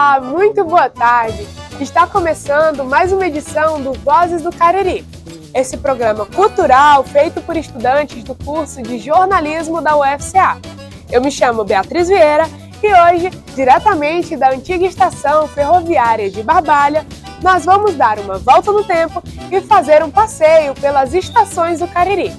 Olá, muito boa tarde! Está começando mais uma edição do Vozes do Cariri, esse programa cultural feito por estudantes do curso de jornalismo da UFCA. Eu me chamo Beatriz Vieira e hoje, diretamente da antiga estação ferroviária de Barbalha, nós vamos dar uma volta no tempo e fazer um passeio pelas estações do Cariri.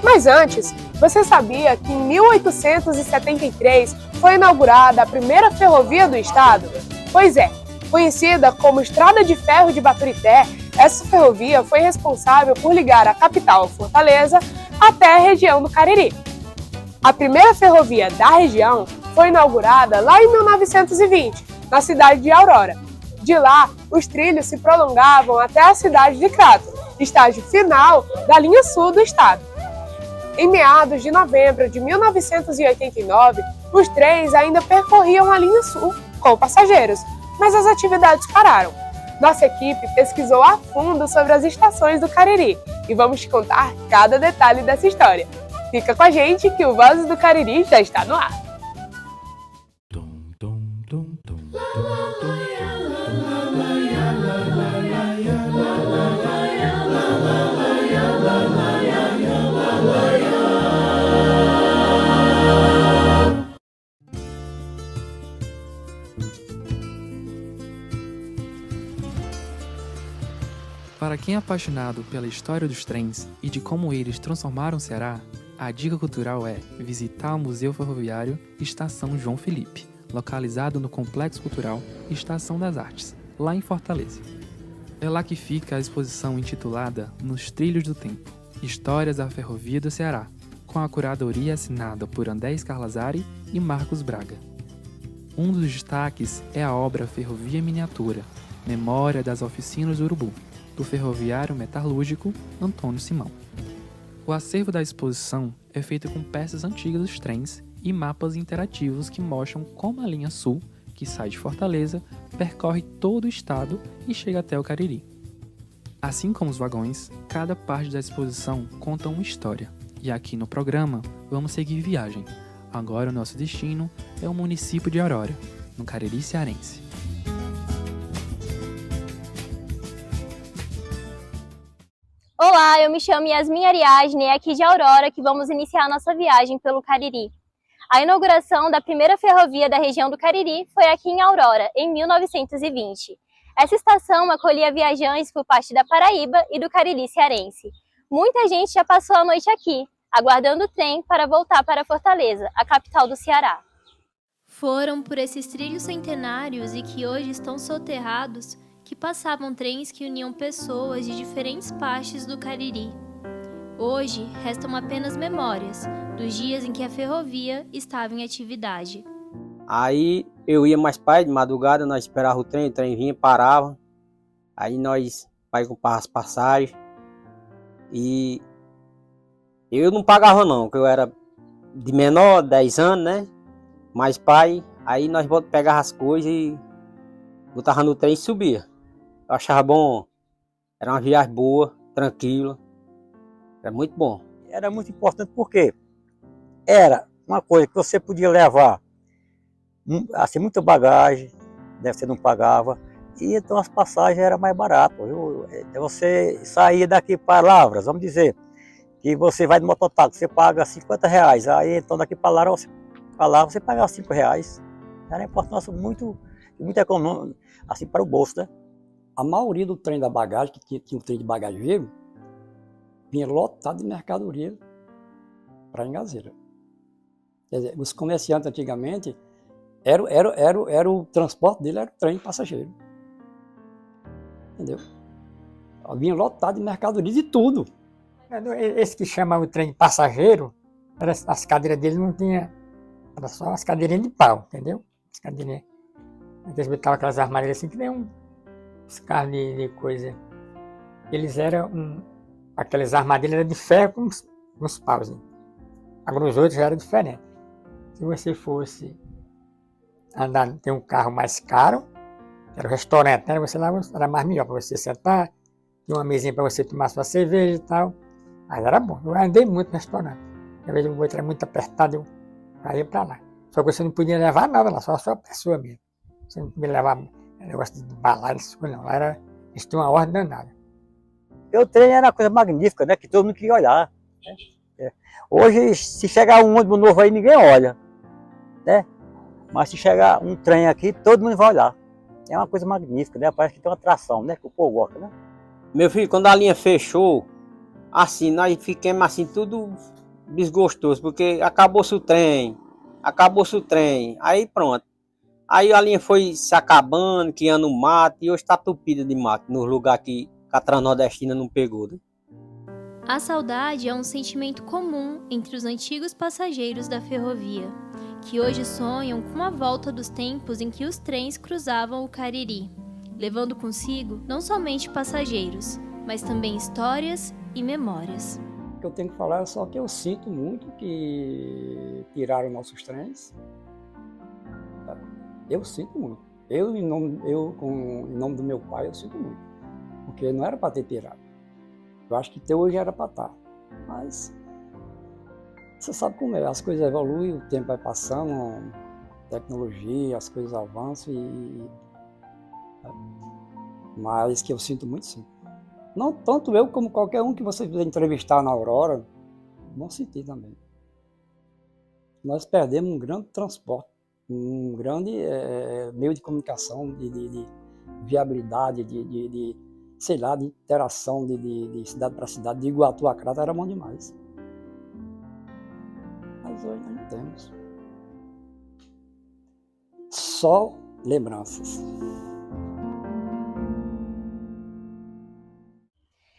Mas antes, você sabia que em 1873 foi inaugurada a primeira ferrovia do estado? Pois é, conhecida como Estrada de Ferro de Baturité, essa ferrovia foi responsável por ligar a capital Fortaleza até a região do Cariri. A primeira ferrovia da região foi inaugurada lá em 1920, na cidade de Aurora. De lá, os trilhos se prolongavam até a cidade de Crato, estágio final da linha sul do estado. Em meados de novembro de 1989, os trens ainda percorriam a linha sul com passageiros, mas as atividades pararam. Nossa equipe pesquisou a fundo sobre as estações do Cariri e vamos te contar cada detalhe dessa história. Fica com a gente que o Vozes do Cariri já está no ar. Para quem é apaixonado pela história dos trens e de como eles transformaram o Ceará, a dica cultural é visitar o Museu Ferroviário Estação João Felipe, localizado no Complexo Cultural Estação das Artes, lá em Fortaleza. É lá que fica a exposição intitulada Nos Trilhos do Tempo, Histórias da Ferrovia do Ceará, com a curadoria assinada por André Scarlazari e Marcos Braga. Um dos destaques é a obra Ferrovia Miniatura, Memória das Oficinas do Urubu, do ferroviário metalúrgico Antônio Simão. O acervo da exposição é feito com peças antigas dos trens e mapas interativos que mostram como a linha sul, que sai de Fortaleza, percorre todo o estado e chega até o Cariri. Assim como os vagões, cada parte da exposição conta uma história, e aqui no programa vamos seguir viagem. Agora o nosso destino é o município de Aurora, no Cariri cearense. Olá, eu me chamo Yasmin Ariadne e é aqui de Aurora que vamos iniciar a nossa viagem pelo Cariri. A inauguração da primeira ferrovia da região do Cariri foi aqui em Aurora, em 1920. Essa estação acolhia viajantes por parte da Paraíba e do Cariri cearense. Muita gente já passou a noite aqui, aguardando o trem para voltar para Fortaleza, a capital do Ceará. Foram por esses trilhos centenários e que hoje estão soterrados que passavam trens que uniam pessoas de diferentes partes do Cariri. Hoje, restam apenas memórias dos dias em que a ferrovia estava em atividade. Aí eu ia mais pai de madrugada, nós esperávamos o trem vinha, parava. Aí nós comprávamos as passagens. E eu não pagava não, porque eu era de menor, 10 anos, né? Mas pai, aí nós pegávamos as coisas e botava no trem e subia. Eu achava bom, era uma viagem boa, tranquila, era muito bom. Era muito importante porque era uma coisa que você podia levar assim, muita bagagem, né, você não pagava, e então as passagens eram mais baratas. Você saía daqui para Lavras, vamos dizer, que você vai de mototáxi, você paga R$50, aí então daqui para Lavras você pagava R$5. Era importante, muito econômico, assim, para o bolso, né? A maioria do trem da bagagem, que tinha um trem de bagageiro, vinha lotado de mercadoria para Engazeira. Quer dizer, os comerciantes antigamente, era o transporte dele, era o trem passageiro. Entendeu? Vinha lotado de mercadoria de tudo. Esse que chama o trem passageiro, as cadeiras dele não tinha, era só as cadeirinhas de pau, entendeu? As cadeirinhas. Eles botavam aquelas armadilhas assim que nem os carros de coisa. Eles eram aquelas armadilhas eram de ferro com uns paus. Hein? Agora os outros já eram diferentes. Se você fosse andar, tem um carro mais caro, era o restaurante, né? Você lá era mais melhor para você sentar, tinha uma mesinha para você tomar sua cerveja e tal. Mas era bom. Eu andei muito no restaurante. Às vezes o outro era muito apertado, eu ia para lá. Só que você não podia levar nada lá, só a sua pessoa mesmo. Você não podia levar negócio de balaio, essas coisas não. Eles tinham uma ordem danada. O trem era uma coisa magnífica, né? Que todo mundo queria olhar. Né? Hoje, se chegar um ônibus novo aí, ninguém olha. Né? Mas se chegar um trem aqui, todo mundo vai olhar. É uma coisa magnífica, né? Parece que tem uma atração, né? Que o povo gosta, né? Meu filho, quando a linha fechou, assim, nós ficamos assim, tudo desgostoso, porque acabou-se o trem, aí pronto. Aí a linha foi se acabando, criando mato, e hoje está tupida de mato, no lugar que a Transnordestina não pegou. Né? A saudade é um sentimento comum entre os antigos passageiros da ferrovia, que hoje sonham com a volta dos tempos em que os trens cruzavam o Cariri, levando consigo não somente passageiros, mas também histórias e memórias. O que eu tenho que falar é só que eu sinto muito que tiraram nossos trens. Eu sinto muito. Em nome do meu pai, eu sinto muito. Porque não era para ter tirado. Eu acho que até hoje era para estar. Mas você sabe como é, as coisas evoluem, o tempo vai passando, tecnologia, as coisas avançam mas que eu sinto muito, sim. Não tanto eu como qualquer um que você fizer entrevistar na Aurora, vão sentir também. Nós perdemos um grande transporte, um grande meio de comunicação, de viabilidade, sei lá, de interação de cidade para cidade, de Iguatu a Crato era bom demais. Mas hoje não temos. Só lembranças.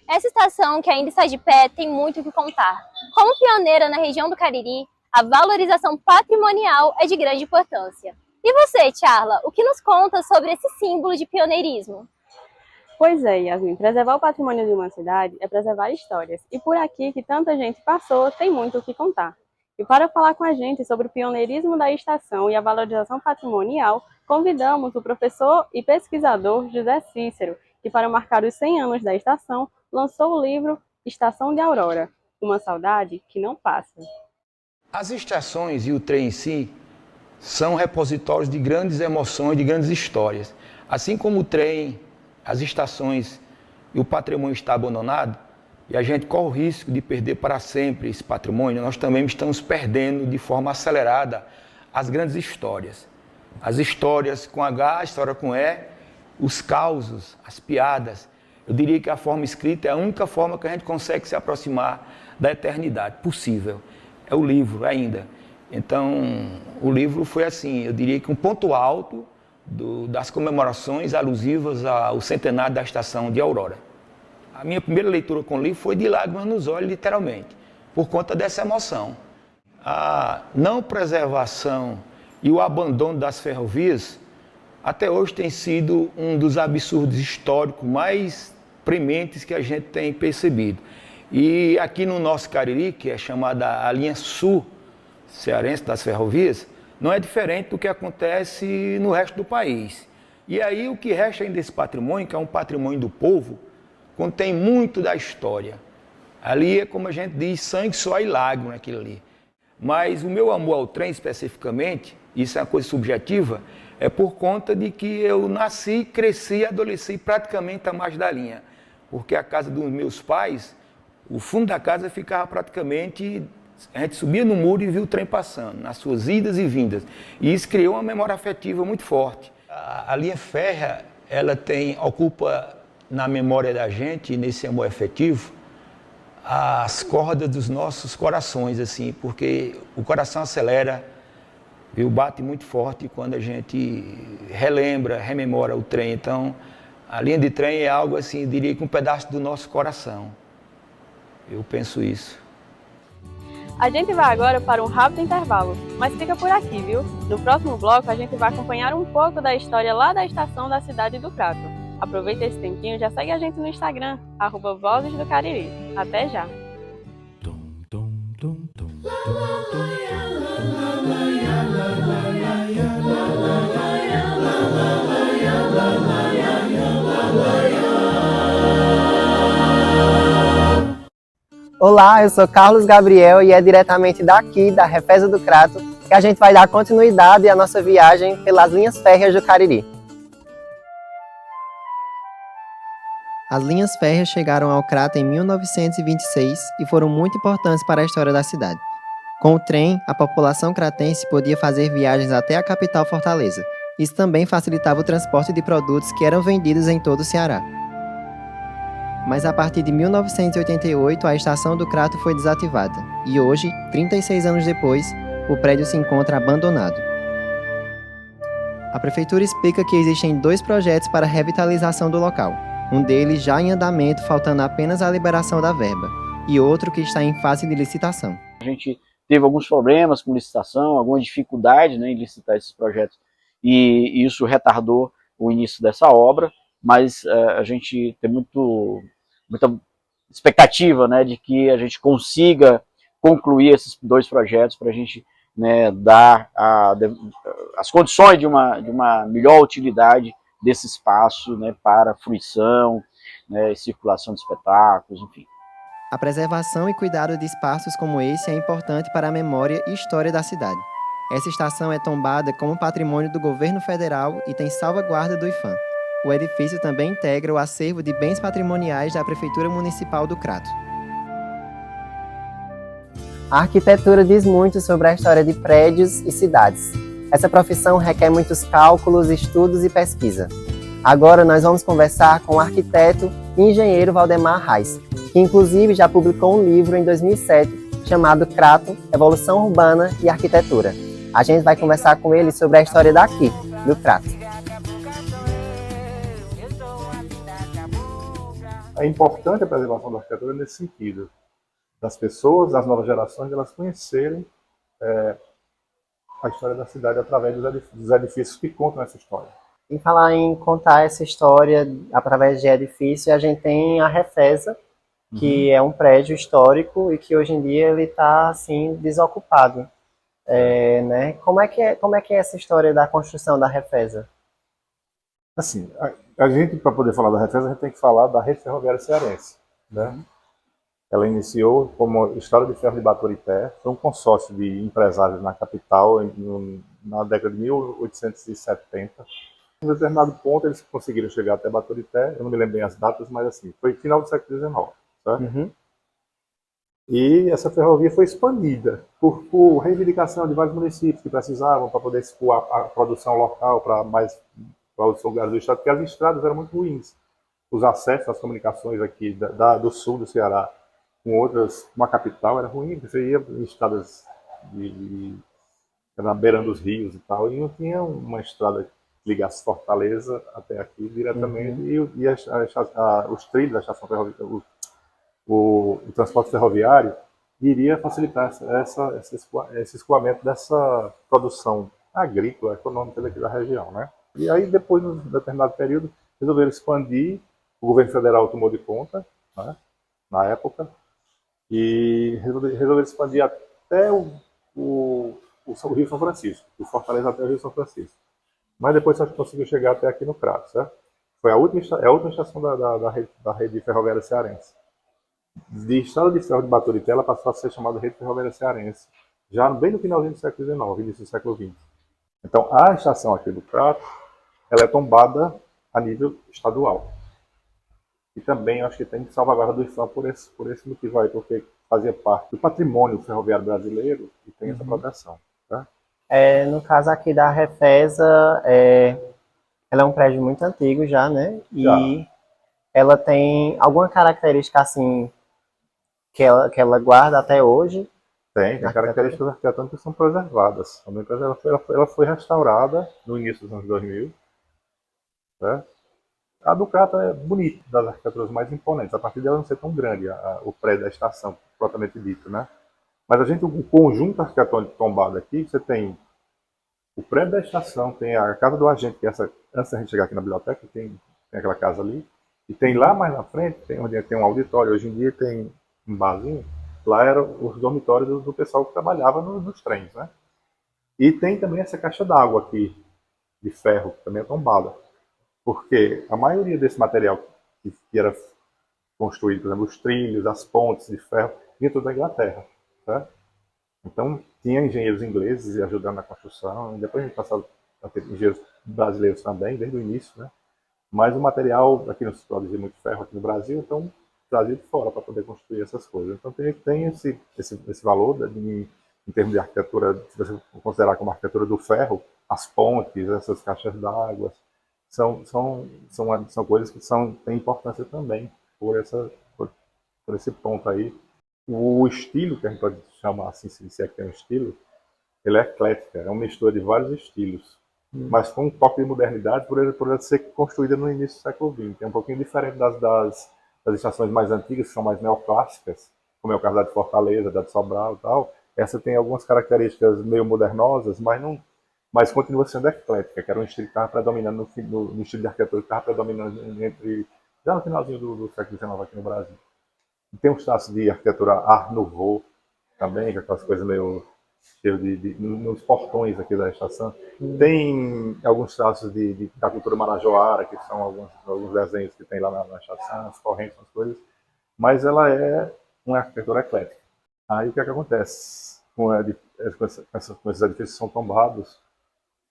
Essa estação, que ainda está de pé, tem muito o que contar. Como pioneira na região do Cariri, a valorização patrimonial é de grande importância. E você, Charla, o que nos conta sobre esse símbolo de pioneirismo? Pois é, Yasmin, preservar o patrimônio de uma cidade é preservar histórias. E por aqui que tanta gente passou, tem muito o que contar. E para falar com a gente sobre o pioneirismo da estação e a valorização patrimonial, convidamos o professor e pesquisador José Cícero, que para marcar os 100 anos da estação, lançou o livro Estação de Aurora, uma saudade que não passa. As estações e o trem em si são repositórios de grandes emoções, de grandes histórias. Assim como o trem, as estações e o patrimônio está abandonado, e a gente corre o risco de perder para sempre esse patrimônio, nós também estamos perdendo de forma acelerada as grandes histórias. As histórias com H, a história com E, os causos, as piadas. Eu diria que a forma escrita é a única forma que a gente consegue se aproximar da eternidade possível. É o livro ainda. Então, o livro foi assim, eu diria que um ponto alto das comemorações alusivas ao centenário da estação de Aurora. A minha primeira leitura com o livro foi de lágrimas nos olhos, literalmente, por conta dessa emoção. A não preservação e o abandono das ferrovias, até hoje tem sido um dos absurdos históricos mais prementes que a gente tem percebido. E aqui no nosso Cariri, que é chamada a linha sul cearense das ferrovias, não é diferente do que acontece no resto do país. E aí o que resta ainda desse patrimônio, que é um patrimônio do povo, contém muito da história. Ali é, como a gente diz, sangue, suor e lágrima aquilo ali. Mas o meu amor ao trem especificamente, isso é uma coisa subjetiva, é por conta de que eu nasci, cresci e adolesci praticamente à margem da linha. Porque a casa dos meus pais, o fundo da casa ficava praticamente... A gente subia no muro e via o trem passando, nas suas idas e vindas. E isso criou uma memória afetiva muito forte. A linha férrea, ela ocupa na memória da gente, nesse amor afetivo, as cordas dos nossos corações, assim, porque o coração acelera, viu, bate muito forte quando a gente relembra, rememora o trem. Então, a linha de trem é algo assim, eu diria que um pedaço do nosso coração. Eu penso isso. A gente vai agora para um rápido intervalo, mas fica por aqui, viu? No próximo bloco a gente vai acompanhar um pouco da história lá da estação da cidade do Crato. Aproveita esse tempinho e já segue a gente no Instagram, @Vozes do Cariri. Até já! Olá, eu sou Carlos Gabriel e é diretamente daqui, da Refesa do Crato, que a gente vai dar continuidade à nossa viagem pelas linhas férreas do Cariri. As linhas férreas chegaram ao Crato em 1926 e foram muito importantes para a história da cidade. Com o trem, a população cratense podia fazer viagens até a capital Fortaleza. Isso também facilitava o transporte de produtos que eram vendidos em todo o Ceará. Mas a partir de 1988, a estação do Crato foi desativada. E hoje, 36 anos depois, o prédio se encontra abandonado. A prefeitura explica que existem 2 projetos para a revitalização do local. Um deles já em andamento, faltando apenas a liberação da verba, e outro que está em fase de licitação. A gente teve alguns problemas com licitação, alguma dificuldade, né, em licitar esses projetos, e isso retardou o início dessa obra, mas a gente tem muita expectativa, né, de que a gente consiga concluir esses 2 projetos para a gente, né, dar as condições de uma melhor utilidade desse espaço, né, para fruição, né, circulação de espetáculos, enfim. A preservação e cuidado de espaços como esse é importante para a memória e história da cidade. Essa estação é tombada como patrimônio do governo federal e tem salvaguarda do IPHAN. O edifício também integra o acervo de bens patrimoniais da Prefeitura Municipal do Crato. A arquitetura diz muito sobre a história de prédios e cidades. Essa profissão requer muitos cálculos, estudos e pesquisa. Agora nós vamos conversar com o arquiteto e engenheiro Valdemar Reis, que inclusive já publicou um livro em 2007 chamado Crato, Evolução Urbana e Arquitetura. A gente vai conversar com ele sobre a história daqui, do Crato. É importante a preservação da arquitetura nesse sentido, das pessoas, das novas gerações, elas conhecerem a história da cidade através dos edifícios que contam essa história. Em falar em contar essa história através de edifício, a gente tem a Refesa, que é um prédio histórico e que hoje em dia ele está assim desocupado, né? Como é que é essa história da construção da Refesa? Assim, a gente, para poder falar da Refesa, a gente tem que falar da Rede Ferroviária Cearense, né? Ela iniciou como Estrada de Ferro de Baturité, foi um consórcio de empresários na capital na década de 1870. Em um determinado ponto eles conseguiram chegar até Baturité, eu não me lembro bem as datas, mas assim, foi final do século XIX. Certo? E essa ferrovia foi expandida por reivindicação de vários municípios que precisavam para poder expor a produção local para outros lugares do estado, porque as estradas eram muito ruins. Os acessos às comunicações aqui do sul do Ceará com a capital era ruim, você ia em estradas na beira dos rios e tal, e não tinha uma estrada que ligasse Fortaleza até aqui diretamente, e os trilhos da estação ferroviária, o transporte ferroviário iria facilitar esse escoamento dessa produção agrícola, econômica daqui da região, né? E aí depois, num determinado período, resolveram expandir, o governo federal tomou de conta, né, na época, e resolveram expandir até o Rio São Francisco, do Fortaleza até o Rio São Francisco. Mas depois só conseguiu chegar até aqui no Crato, certo? Foi a última estação da rede ferroviária cearense. De Estrada de Ferro de Baturité, ela passou a ser chamada Rede Ferroviária Cearense, já bem no finalzinho do século XIX, início do século XX. Então, a estação aqui do Crato, ela é tombada a nível estadual. E também acho que tem salvaguarda do IPHAN por esse motivo aí, porque fazia parte do patrimônio ferroviário brasileiro e tem essa proteção. Tá? No caso aqui da Refesa, ela é um prédio muito antigo já, né? E ela tem alguma característica assim que ela guarda até hoje? Tem características arquitetônicas que são preservadas. Ela foi restaurada no início dos anos 2000. Certo? A do Crato é bonita, das arquiteturas mais imponentes, a partir dela não ser tão grande o prédio da estação, propriamente dito, né? Mas o conjunto arquitetônico tombado aqui, você tem o prédio da estação, tem a casa do agente, que é essa, antes da gente chegar aqui na biblioteca, tem aquela casa ali, e tem lá mais na frente, onde tem um auditório, hoje em dia tem um barzinho, lá eram os dormitórios do pessoal que trabalhava nos trens, né? E tem também essa caixa d'água aqui, de ferro, que também é tombada. Porque a maioria desse material que era construído, por exemplo, os trilhos, as pontes de ferro, vinha tudo da Inglaterra. Certo? Então, tinha engenheiros ingleses ajudando na construção, e depois a gente passou a ter engenheiros brasileiros também, desde o início, né? Mas o material, aqui não se produzia muito ferro aqui no Brasil, então trazia de fora para poder construir essas coisas. Então tem esse valor em termos de arquitetura, se você considerar como arquitetura do ferro, as pontes, essas caixas d'água, são coisas que têm importância também por esse ponto aí. O estilo, que a gente pode chamar assim, se é que tem um estilo, ele é eclético, é uma mistura de vários estilos, mas com um toque de modernidade por ela ser construída no início do século XX. É um pouquinho diferente das estações mais antigas, que são mais neoclássicas, como é o caso da de Fortaleza, da de Sobral e tal. Essa tem algumas características meio modernosas, mas continua sendo eclética, que era um estilo que estava predominando no estilo de arquitetura que estava predominando já no finalzinho do século XIX aqui no Brasil. E tem uns traços de arquitetura Art Nouveau também, com aquelas coisas meio cheio nos portões aqui da estação. Tem alguns traços da cultura marajoara, que são alguns desenhos que tem lá na estação, as correntes, as coisas, mas ela é uma arquitetura eclética. Aí o que é que acontece? Com esses edifícios que são tombados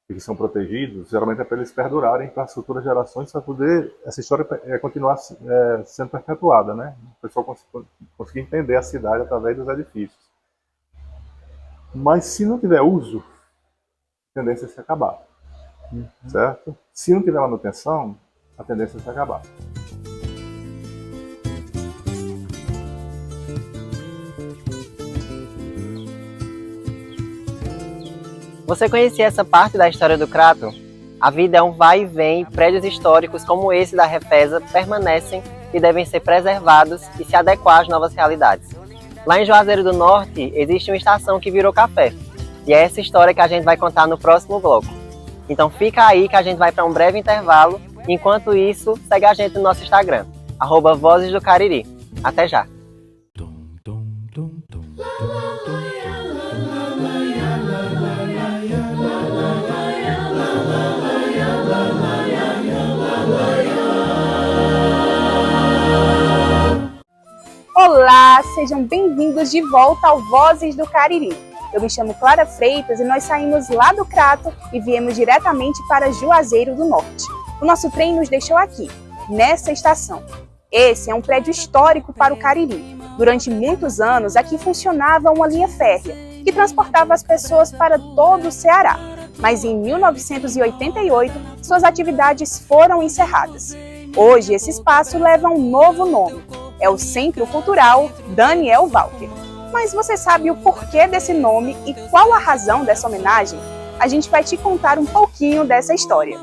e que são protegidos, geralmente é para eles perdurarem para as futuras gerações, para poder essa história continuar sendo perpetuada, né? O pessoal conseguir entender a cidade através dos edifícios. Mas se não tiver uso, a tendência é se acabar, certo? Se não tiver manutenção, a tendência é se acabar. Você conhecia essa parte da história do Crato? A vida é um vai e vem e prédios históricos como esse da Refesa permanecem e devem ser preservados e se adequar às novas realidades. Lá em Juazeiro do Norte existe uma estação que virou café. E é essa história que a gente vai contar no próximo bloco. Então fica aí que a gente vai para um breve intervalo. Enquanto isso, segue a gente no nosso Instagram, @Vozes do Cariri. Até já! Olá, sejam bem-vindos de volta ao Vozes do Cariri. Eu me chamo Clara Freitas e nós saímos lá do Crato e viemos diretamente para Juazeiro do Norte. O nosso trem nos deixou aqui, nessa estação. Esse é um prédio histórico para o Cariri. Durante muitos anos, aqui funcionava uma linha férrea, que transportava as pessoas para todo o Ceará. Mas em 1988, suas atividades foram encerradas. Hoje, esse espaço leva um novo nome. É o Centro Cultural Daniel Walker. Mas você sabe o porquê desse nome e qual a razão dessa homenagem? A gente vai te contar um pouquinho dessa história.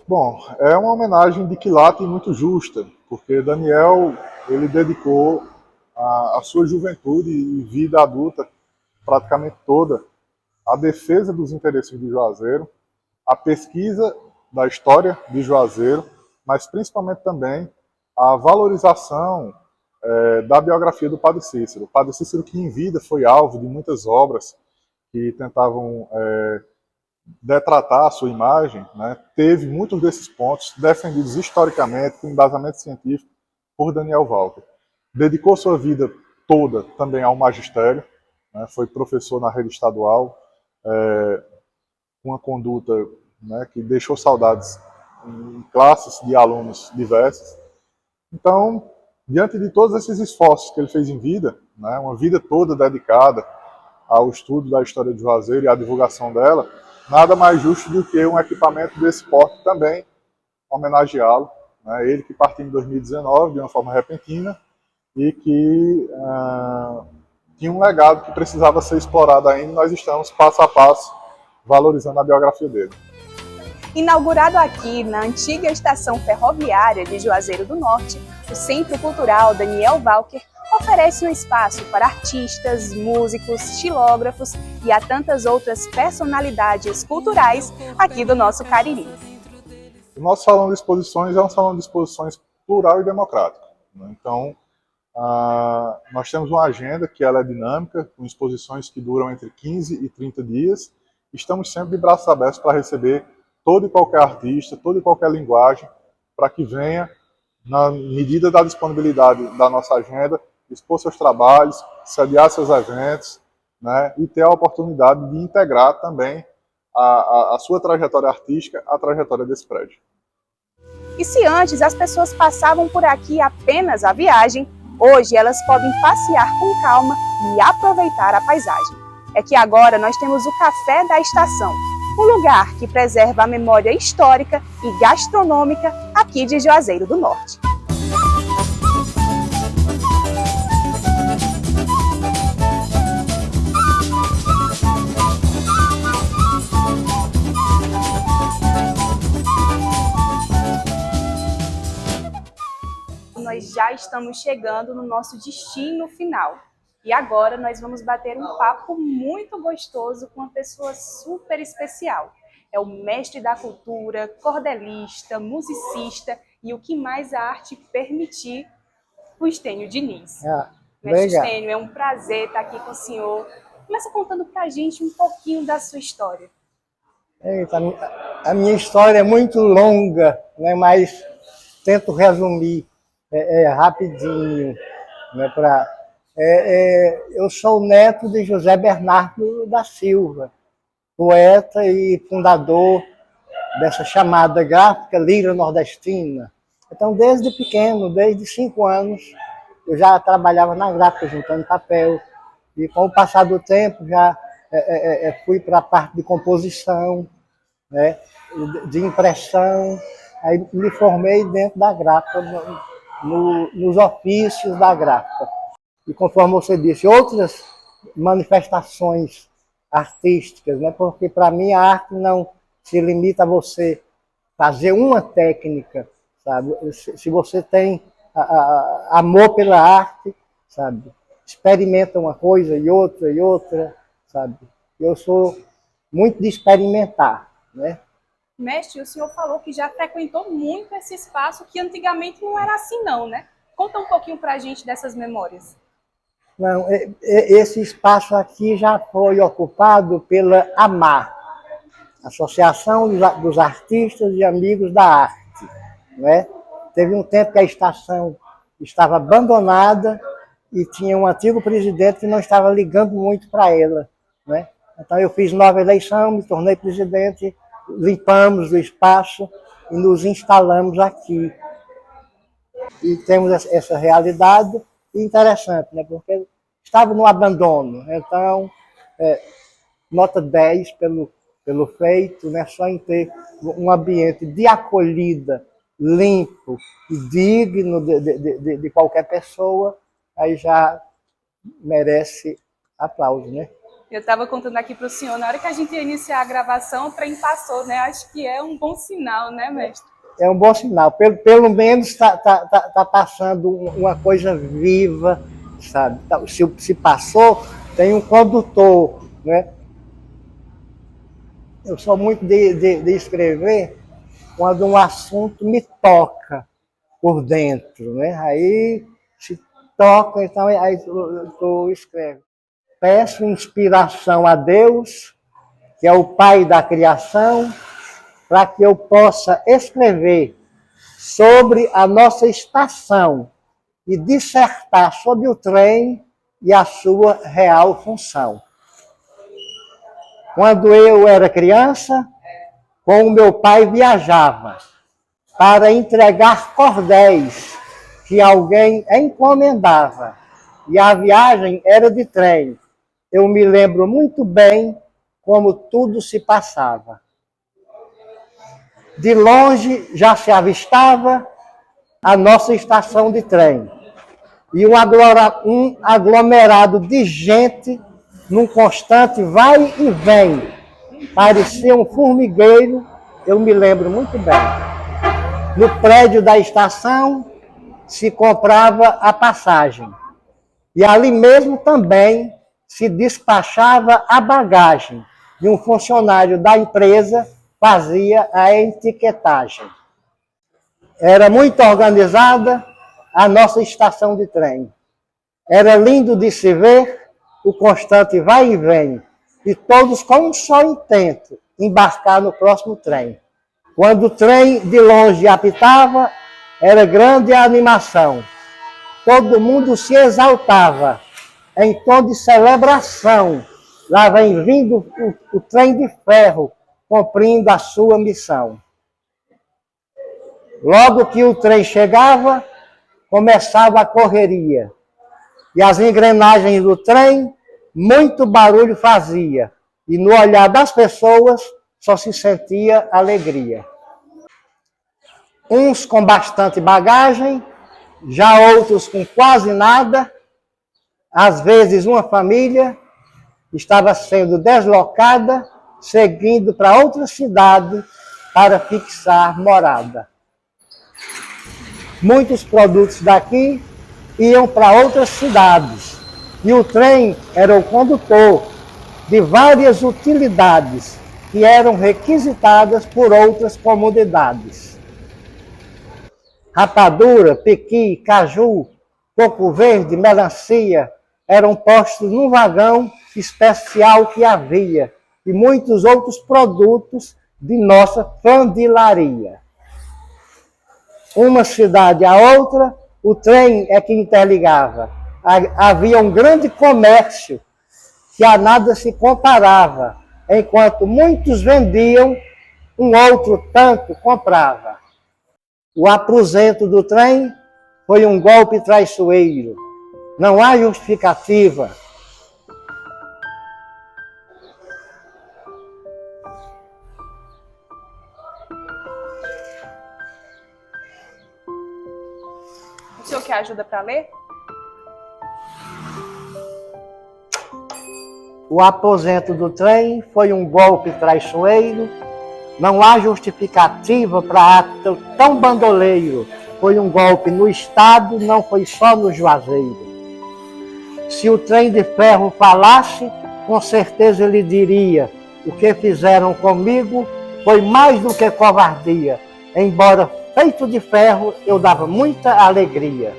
Bom, é uma homenagem de quilate muito justa, porque Daniel ele dedicou a sua juventude e vida adulta praticamente toda à defesa dos interesses de Juazeiro, a pesquisa da história de Juazeiro, mas principalmente também a valorização da biografia do Padre Cícero. O Padre Cícero, que em vida foi alvo de muitas obras que tentavam detratar a sua imagem, né, teve muitos desses pontos defendidos historicamente, com embasamento científico, por Daniel Walker. Dedicou sua vida toda também ao magistério, né, foi professor na rede estadual, uma conduta, né, que deixou saudades em classes de alunos diversos. Então, diante de todos esses esforços que ele fez em vida, né, uma vida toda dedicada ao estudo da história de Juazeiro e à divulgação dela, nada mais justo do que um equipamento desse porte também homenageá-lo, né, ele que partiu em 2019 de uma forma repentina e que tinha um legado que precisava ser explorado ainda, e nós estamos passo a passo valorizando a biografia dele. Inaugurado aqui na antiga estação ferroviária de Juazeiro do Norte, o Centro Cultural Daniel Walker oferece um espaço para artistas, músicos, xilógrafos e a tantas outras personalidades culturais aqui do nosso Cariri. O nosso salão de exposições é um salão de exposições plural e democrático, né? Então, nós temos uma agenda que ela é dinâmica, com exposições que duram entre 15 e 30 dias. Estamos sempre de braços abertos para receber todo e qualquer artista, toda e qualquer linguagem, para que venha na medida da disponibilidade da nossa agenda, expor seus trabalhos, sediar seus eventos, né, e ter a oportunidade de integrar também a sua trajetória artística à trajetória desse prédio. E se antes as pessoas passavam por aqui apenas a viagem, hoje elas podem passear com calma e aproveitar a paisagem. É que agora nós temos o Café da Estação, um lugar que preserva a memória histórica e gastronômica aqui de Juazeiro do Norte. Nós já estamos chegando no nosso destino final. E agora nós vamos bater um papo muito gostoso com uma pessoa super especial. É o mestre da cultura, cordelista, musicista e o que mais a arte permitir, o Estênio Diniz. Mestre Estênio, é um prazer estar aqui com o senhor. Começa contando pra gente um pouquinho da sua história. Eita, a minha história é muito longa, né, mas tento resumir rapidinho, né, eu sou neto de José Bernardo da Silva, poeta e fundador dessa chamada gráfica Lira Nordestina. Então, desde pequeno, desde 5 anos, eu já trabalhava na gráfica, juntando papel. E com o passar do tempo, já fui para a parte de composição, né, de impressão. Aí me formei dentro da gráfica, nos ofícios da gráfica. E conforme você disse, outras manifestações artísticas, né? Porque para mim a arte não se limita a você fazer uma técnica, sabe? Se você tem amor pela arte, sabe? Experimenta uma coisa e outra, sabe? Eu sou muito de experimentar, né? Mestre, o senhor falou que já frequentou muito esse espaço, que antigamente não era assim não, né? Conta um pouquinho pra gente dessas memórias. Não, esse espaço aqui já foi ocupado pela AMAR, Associação dos Artistas e Amigos da Arte, né? Teve um tempo que a estação estava abandonada e tinha um antigo presidente que não estava ligando muito para ela, né? Então eu fiz nova eleição, me tornei presidente, limpamos o espaço e nos instalamos aqui. E temos essa realidade interessante, né? Porque estava no abandono. Então, nota 10 pelo feito, né? Só em ter um ambiente de acolhida, limpo e digno de qualquer pessoa, aí já merece aplauso, né? Eu estava contando aqui para o senhor, na hora que a gente ia iniciar a gravação, o trem passou, né? Acho que é um bom sinal, né, mestre? É um bom sinal. Pelo menos tá passando uma coisa viva, sabe? Se passou, tem um condutor, né? Eu sou muito de escrever quando um assunto me toca por dentro, né? Aí se toca, então aí eu escrevo. Peço inspiração a Deus, que é o Pai da criação, para que eu possa escrever sobre a nossa estação e dissertar sobre o trem e a sua real função. Quando eu era criança, com o meu pai viajava para entregar cordéis que alguém encomendava, e a viagem era de trem. Eu me lembro muito bem como tudo se passava. De longe já se avistava a nossa estação de trem. E um aglomerado de gente num constante vai e vem. Parecia um formigueiro, eu me lembro muito bem. No prédio da estação se comprava a passagem. E ali mesmo também se despachava a bagagem. E um funcionário da empresa fazia a etiquetagem. Era muito organizada a nossa estação de trem. Era lindo de se ver o constante vai e vem, e todos com um só intento, embarcar no próximo trem. Quando o trem de longe apitava, era grande a animação. Todo mundo se exaltava em tom de celebração. Lá vem vindo o trem de ferro, cumprindo a sua missão. Logo que o trem chegava, começava a correria. E as engrenagens do trem, muito barulho fazia. E no olhar das pessoas, só se sentia alegria. Uns com bastante bagagem, já outros com quase nada. Às vezes uma família estava sendo deslocada, seguindo para outra cidade para fixar morada. Muitos produtos daqui iam para outras cidades e o trem era o condutor de várias utilidades que eram requisitadas por outras comunidades. Rapadura, pequi, caju, coco verde, melancia eram postos num vagão especial que havia e muitos outros produtos de nossa fandilaria. Uma cidade à outra, o trem é que interligava. Havia um grande comércio que a nada se comparava. Enquanto muitos vendiam, um outro tanto comprava. O aposento do trem foi um golpe traiçoeiro. Não há justificativa. O senhor quer ajuda para ler? O aposento do trem foi um golpe traiçoeiro. Não há justificativa para ato tão bandoleiro. Foi um golpe no Estado, não foi só no Juazeiro. Se o trem de ferro falasse, com certeza ele diria: o que fizeram comigo foi mais do que covardia. Embora feito de ferro, eu dava muita alegria.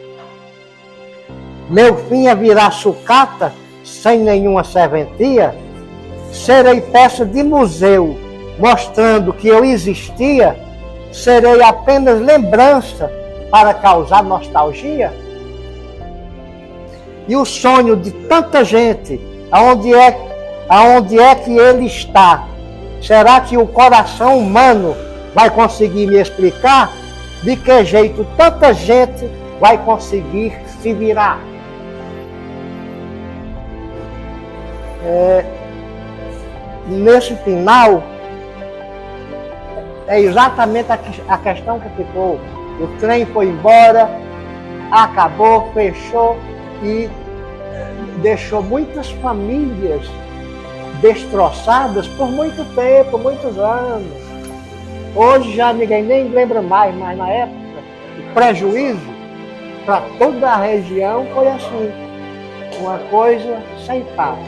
Meu fim é virar sucata, sem nenhuma serventia. Serei peça de museu, mostrando que eu existia. Serei apenas lembrança para causar nostalgia. E o sonho de tanta gente, aonde é que ele está? Será que o coração humano vai conseguir me explicar de que jeito tanta gente vai conseguir se virar? Nesse final, é exatamente a questão que ficou. O trem foi embora, acabou, fechou e deixou muitas famílias destroçadas por muito tempo, muitos anos. Hoje já ninguém nem lembra mais, mas na época o prejuízo para toda a região foi assim, uma coisa sem par.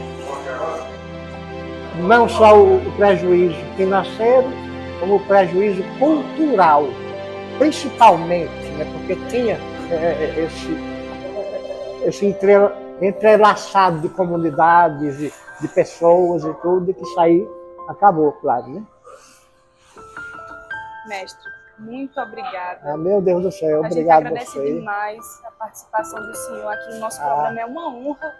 Não só o prejuízo financeiro, como o prejuízo cultural, principalmente, né, porque tinha esse entrelaçado de comunidades, de pessoas e tudo, que isso aí acabou, claro, né? Mestre, muito obrigada. Meu Deus do céu, obrigado a gente agradece você. demais a participação do senhor aqui no nosso programa. É uma honra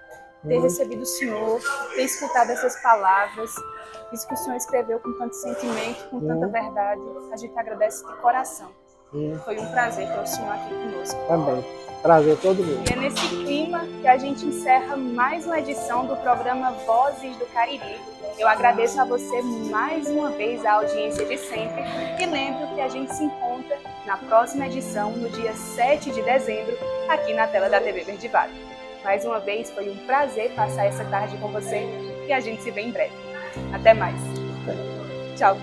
ter recebido o senhor, ter escutado essas palavras, isso que o senhor escreveu com tanto sentimento, com tanta verdade. A gente agradece de coração. Foi um prazer ter o senhor aqui conosco. Também. Prazer todo mundo. E é nesse clima que a gente encerra mais uma edição do programa Vozes do Cariri. Eu agradeço a você mais uma vez a audiência de sempre e lembro que a gente se encontra na próxima edição, no dia 7 de dezembro, aqui na tela da TV Verde Vale. Mais uma vez, foi um prazer passar essa tarde com você e a gente se vê em breve. Até mais. Tchau.